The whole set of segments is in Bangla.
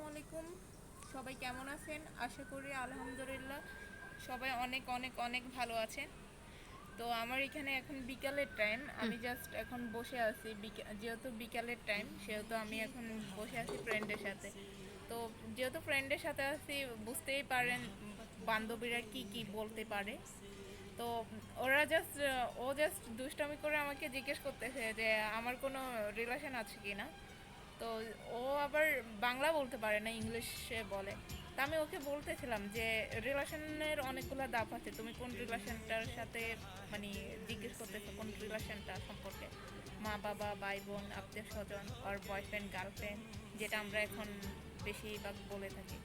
আলাইকুম। সবাই কেমন আছেন? আশা করি আলহামদুলিল্লাহ সবাই অনেক অনেক অনেক ভালো আছেন। তো আমার এখানে এখন বিকালের টাইম, আমি জাস্ট এখন বসে আছি। যেহেতু বিকালের টাইম সেহেতু আমি এখন বসে আছি ফ্রেন্ডের সাথে। তো যেহেতু ফ্রেন্ডের সাথে আছি, বুঝতেই পারেন বান্ধবীরা কি কি বলতে পারে। তো ওরা জাস্ট ও জাস্ট দুষ্টামি করে আমাকে জিজ্ঞেস করতেছে যে আমার কোনো রিলেশন আছে কি না। তো ও আবার বাংলা বলতে পারে না, ইংলিশে বলে। তা আমি ওকে বলতেছিলাম যে রিলেশনের অনেকগুলো ধাপ আছে, তুমি কোন রিলেশনটার সাথে মানে জিজ্ঞেস করতেছো কোন রিলেশনটা সম্পর্কে, মা বাবা, ভাই বোন, আত্মীয় স্বজন, আর বয়ফ্রেন্ড গার্লফ্রেন্ড, যেটা আমরা এখন বেশিরভাগ বলে থাকি।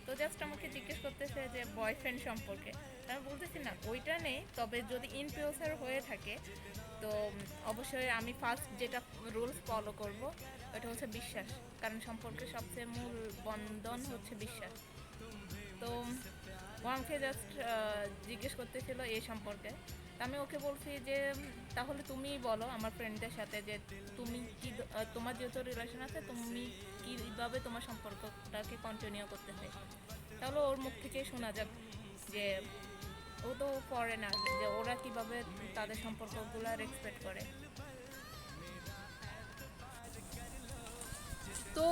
তো জাস্ট আমাকে জিজ্ঞেস করতেছে যে বয়ফ্রেন্ড সম্পর্কে। আমি বলতেছি না ওইটা নেই, তবে যদি ইন ফিউচার হয়ে থাকে তো অবশ্যই আমি ফার্স্ট যেটা রুলস ফলো করব ওটা হচ্ছে বিশ্বাস। কারণ সম্পর্কের সবচেয়ে মূল বন্ধন হচ্ছে বিশ্বাস। তো ও আমাকে জাস্ট জিজ্ঞেস করতেছিল এই সম্পর্কে। তা আমি ওকে বলছি যে তাহলে তুমি বলো আমার ফ্রেন্ডদের সাথে যে তুমি কি তোমার যেহেতু রিলেশন আছে, তুমি কীভাবে তোমার সম্পর্কটাকে কন্টিনিউ করতে চাই। তাহলে ওর মুখ থেকে শোনা যাক যে ও তো ফরেনার, যে ওরা কিভাবে তাদের সম্পর্কগুলো রেসপেক্ট করে। তো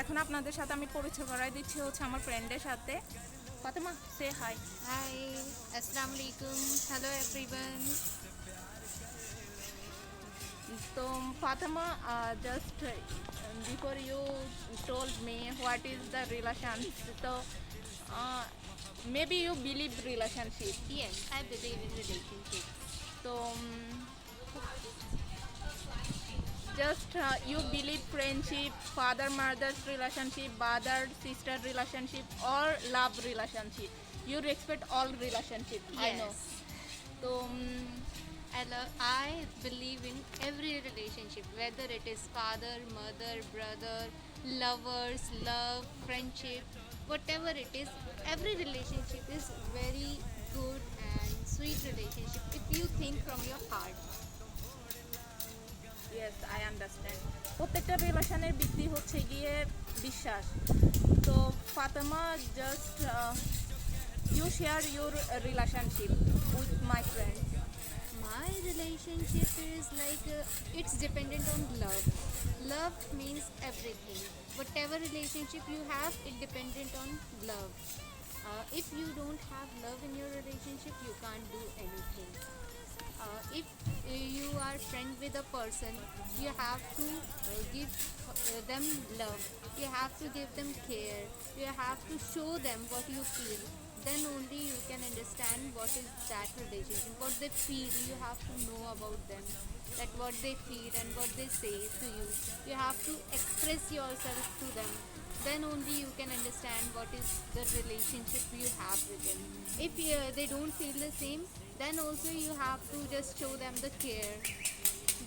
এখন আপনাদের সাথে আমি পরিচয় করাই দিচ্ছি হচ্ছে আমার ফ্রেন্ডের সাথে। ফাতেমা, সে hi. Hi, Assalamu alaikum. Hello everyone. তো Fatema, just before you told me what is the relation, so maybe you believe relationship. Yes, I believe in relationships. তো just you believe friendship, father mother relationship, brother sister relationship, or love relationship. You respect all relationship, I know. Yes, তো I believe in every relationship, whether it is father, mother, brother, lovers, love, friendship, whatever it is. Every relationship is very good and sweet relationship if you think from your heart. Yes, I understand. প্রত্যেকটা রিলেশনের ভিত্তি হচ্ছে গিয়ে বিশ্বাস। তো Fatema, just you share your relationship with my friend. My relationship is like it's dependent on love. Love means everything. Whatever relationship you have, it dependent on love. If you don't have love in your relationship, you can't do anything. If you are friend with a person, you have to give them love. You have to give them care. You have to show them what you feel. Then only you can understand what is that relationship, what they feel. You have to know about them, that what they feel and what they say to you. You have to express yourself to them. Then only you can understand what is the relationship you have with them. If they don't feel the same, then also you have to just show them the care.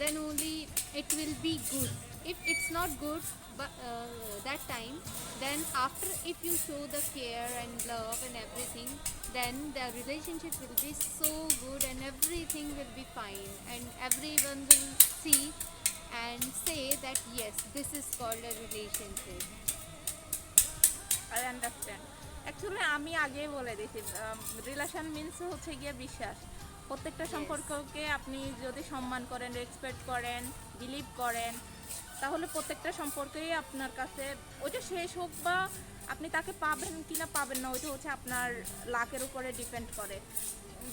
Then only it will be good. If it's not good but that time, then after, if you show the care and love and everything, then the relationship will be so good and everything will be fine, and everyone will see and say that yes, this is called a relationship. I understand. Actually আমি আগেই বলে দিয়েছি, রিলেশন মিনস হচ্ছে গিয়ে বিশ্বাস। প্রত্যেকটা Yes. সম্পর্ককে আপনি যদি সম্মান করেন, রেসপেক্ট করেন, বিলিভ করেন, তাহলে প্রত্যেকটা সম্পর্কেই আপনার কাছে ওইটা শেষ হোক বা আপনি তাকে পাবেন কি না পাবেন না, ওইটা হচ্ছে আপনার লাকের উপরে ডিপেন্ড করে।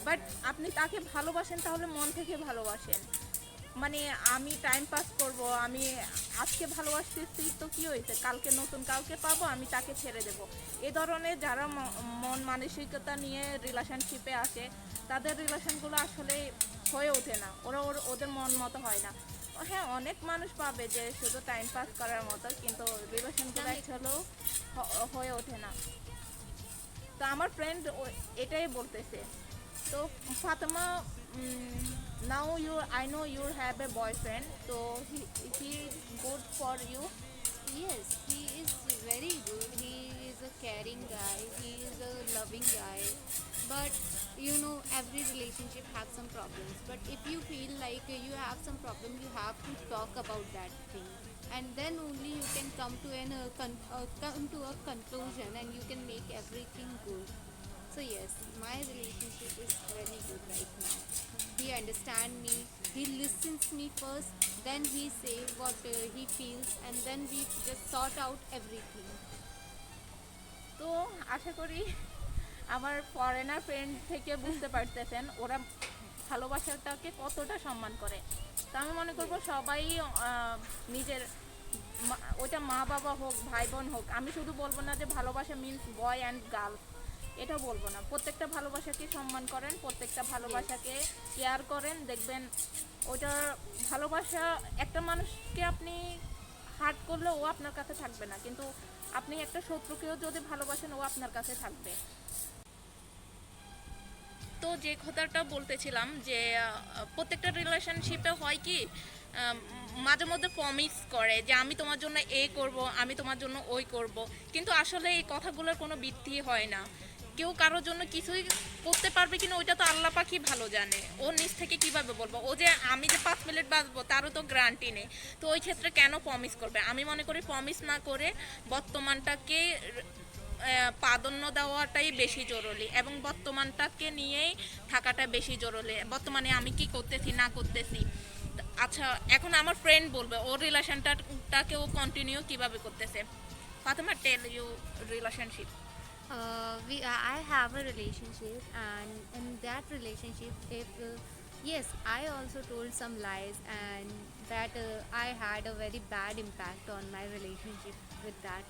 বাট আপনি তাকে ভালোবাসেন তাহলে মন থেকে ভালোবাসেন। মানে আমি টাইম পাস করব, আমি আজকে ভালোবাসতেছি তো কি হয়েছে, কালকে নতুন কাউকে পাবো, আমি তাকে ছেড়ে দেব। এই ধরনের যারা মন মানসিকতা নিয়ে রিলেশনশিপে আসে, তাদের রিলেশনগুলো আসলে হয়ে ওঠে না, ওদের মন মতো হয় না। হ্যাঁ, অনেক মানুষ পাবে যে শুধু টাইম পাস করার মতো, কিন্তু রিলেশনগুলো অ্যাকচুয়ালিও হয়ে ওঠে না। তো আমার ফ্রেন্ড এটাই বলতেছে। তো Fatema, now I know you have a boyfriend, so he good for you. Yes, he is very good. He is a caring guy. He is a loving guy. But you know, every relationship has some problems. But if you feel like you have some problem, you have to talk about that thing. and then only you can come to come to a conclusion, and you can make everything good. So yes, my relationship is very good right now. He understands me, he listens me first, then he say what he feels, and then we just sort out everything. তো আশা করি আমার ফরেনার ফ্রেন্ড থেকে বুঝতে পারতেছেন ওরা ভালোবাসাটাকে কতটা সম্মান করে। তো আমি মনে করব সবাই নিজের ওইটা মা বাবা হোক ভাই বোন হোক, আমি শুধু বলবো না যে ভালোবাসা মিন্স বয় অ্যান্ড গার্ল, এটা বলবো না। প্রত্যেকটা ভালোবাসাকে সম্মান করেন, প্রত্যেকটা ভালোবাসাকে কেয়ার করেন, দেখবেন ওইটার ভালোবাসা একটা মানুষকে আপনি হার্ট করলে ও আপনার কাছে থাকবে না, কিন্তু আপনি একটা শত্রুকেও যদি ভালোবাসেন ও আপনার কাছে থাকবে। তো যে কথাটা বলতেছিলাম যে প্রত্যেকটা রিলেশনশিপে হয় কি মাঝে মধ্যে প্রমিস করে যে আমি তোমার জন্য এই করব, আমি তোমার জন্য ওই করব, কিন্তু আসলে এই কথাগুলোর কোনো ভিত্তি হয় না। কেউ কারোর জন্য কিছুই করতে পারবে কিনা ওইটা তো আল্লাহ পাকই ভালো জানে। ও নিজ থেকে কিভাবে বলবো, ও যে আমি যে 5 মিনিট বাঁচবো তারও তো গ্যারান্টি নেই। তো ওই ক্ষেত্রে কেন প্রমিস করবে? আমি মনে করি প্রমিস না করে বর্তমানটাকে প্রাধান্য দেওয়াটাই বেশি জরুরি, এবং বর্তমানটাকে নিয়েই থাকাটা বেশি জরুরি। বর্তমানে আমি কি করতেছি না করতেছি, আচ্ছা এখন আমার ফ্রেন্ড বলবে ওর রিলেশনটাকে ও কন্টিনিউ কিভাবে করতেছে। Fatema, tell you relationship. I have a relationship, and in that relationship, if yes, I also told some lies, and that I had a very bad impact on my relationship with that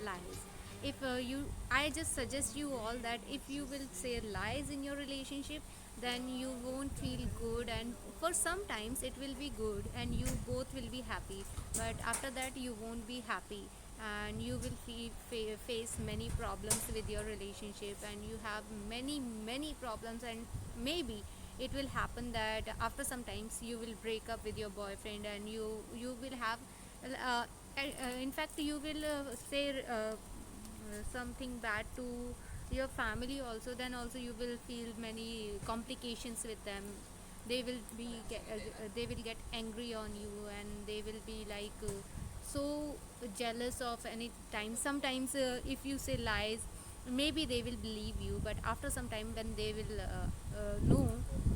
lies. If I just suggest you all that if you will say lies in your relationship, then you won't feel good, and for sometimes it will be good and you both will be happy, but after that you won't be happy, and you will face many problems with your relationship, and you have many problems, and maybe it will happen that after some times you will break up with your boyfriend, and you will have in fact you will say something bad to your family also. Then also you will feel many complications with them. They will get angry on you, and they will be like so jealous of any time. Sometimes if you say lies, maybe they will believe you, but after some time when they will know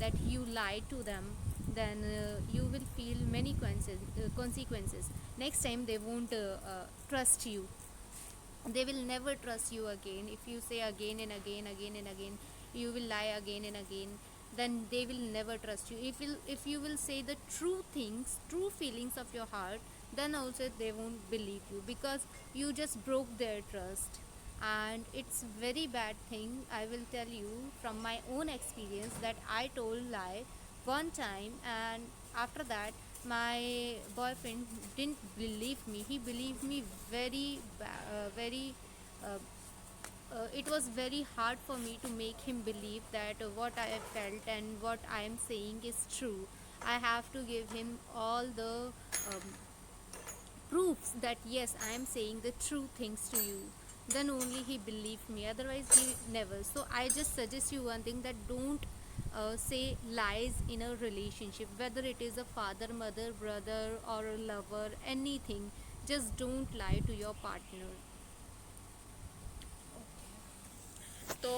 that you lied to them, then you will feel many consequences. Next time they won't trust you. They will never trust you again. If you say again and again, you will lie again and again, then they will never trust you. If you will say the true things, true feelings of your heart, then also they won't believe you, because you just broke their trust. And it's very bad thing. I will tell you from my own experience that I told lie one time, and after that my boyfriend didn't believe me. He believed me very uh, it was very hard for me to make him believe that what I have felt and what I am saying is true. I have to give him all the proofs that yes, I am saying the true things to you. Then only he believed me, otherwise he never. So I just suggest you one thing, that don't say lies in a relationship, whether it is a father, mother, brother, or a lover, anything. Just don't lie to your partner. তো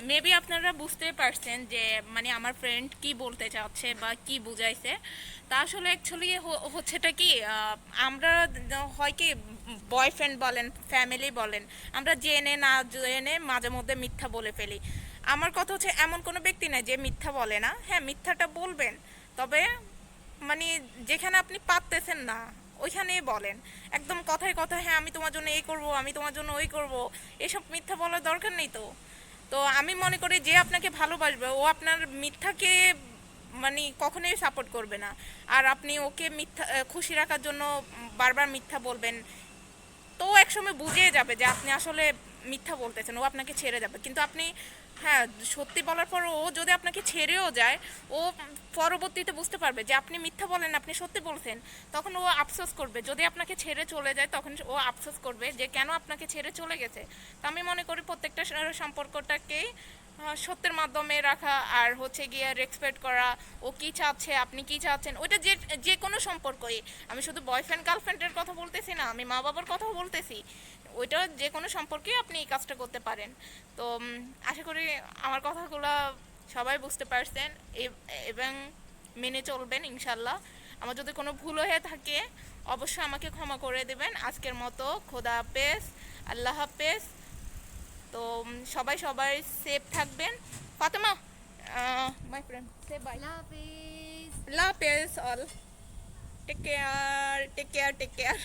মেবি আপনারা বুঝতে পারছেন যে মানে আমার ফ্রেন্ড কি বলতে চাচ্ছে বা কি বুঝাইছে। তা আসলে অ্যাকচুয়ালি হচ্ছেটা কি, আমরা হয় কি বয়ফ্রেন্ড বলেন ফ্যামিলি বলেন, আমরা জেনে না জেনে মাঝে মধ্যে মিথ্যা বলে ফেলি। আমার কথা হচ্ছে এমন কোনো ব্যক্তি নাই যে মিথ্যা বলে না। হ্যাঁ, মিথ্যাটা বলবেন, তবে মানে যেখানে আপনি পারতেছেন না ওইখানেই বলেন। একদম কথায় কথায় হ্যাঁ আমি তোমার জন্য এই করব, আমি তোমার জন্য ওই করব, এসব মিথ্যা বলার দরকার নেই। তো তো আমি মনে করি যে আপনাকে ভালোবাসবে ও আপনার মিথ্যাকে মানে কখনোই সাপোর্ট করবে না। আর আপনি ওকে মিথ্যা খুশি রাখার জন্য বারবার মিথ্যা বলবেন, তো একসময় বুঝিয়ে যাবে যে আপনি আসলে মিথ্যা বলতেছেন, ও আপনাকে ছেড়ে যাবে। কিন্তু আপনি হ্যাঁ, সত্যি বলার পর ও যদি আপনাকে ছেড়েও যায়, ও পরবর্তীতে বুঝতে পারবে যে আপনি মিথ্যা বলেন, আপনি সত্যি বলছেন। তখন ও আফসোস করবে। যদি আপনাকে ছেড়ে চলে যায় তখন ও আফসোস করবে যে কেন আপনাকে ছেড়ে চলে গেছে। তো আমি মনে করি প্রত্যেকটা সম্পর্কটাকেই সত্যের মাধ্যমে রাখা, আর হচ্ছে গিয়ে রেসপেক্ট করা। ও কি চাচ্ছে, আপনি কি চাচ্ছেন, ওইটা যে যে কোনো সম্পর্কই। আমি শুধু বয়ফ্রেন্ড গার্লফ্রেন্ডের কথা বলতেছি না, আমি মা বাবার কথাও বলতেছি। ওইটা যে কোনো সম্পর্কে আপনি এই কাজটা করতে পারেন। তো আশা করি আমার কথাগুলো সবাই বুঝতে পারছেন এবং মেনে চলবেন ইনশাল্লাহ। আমার যদি কোনো ভুল হয়ে থাকে অবশ্যই আমাকে ক্ষমা করে দেবেন। আজকের মতো খোদা হাফেজ, আল্লাহ হাফেজ। তো সবাই সবাই সেফ থাকবেন। Fatema, my friend, say bye. Love is আল্লাহ হাফেজ all. Take care, take care, take care.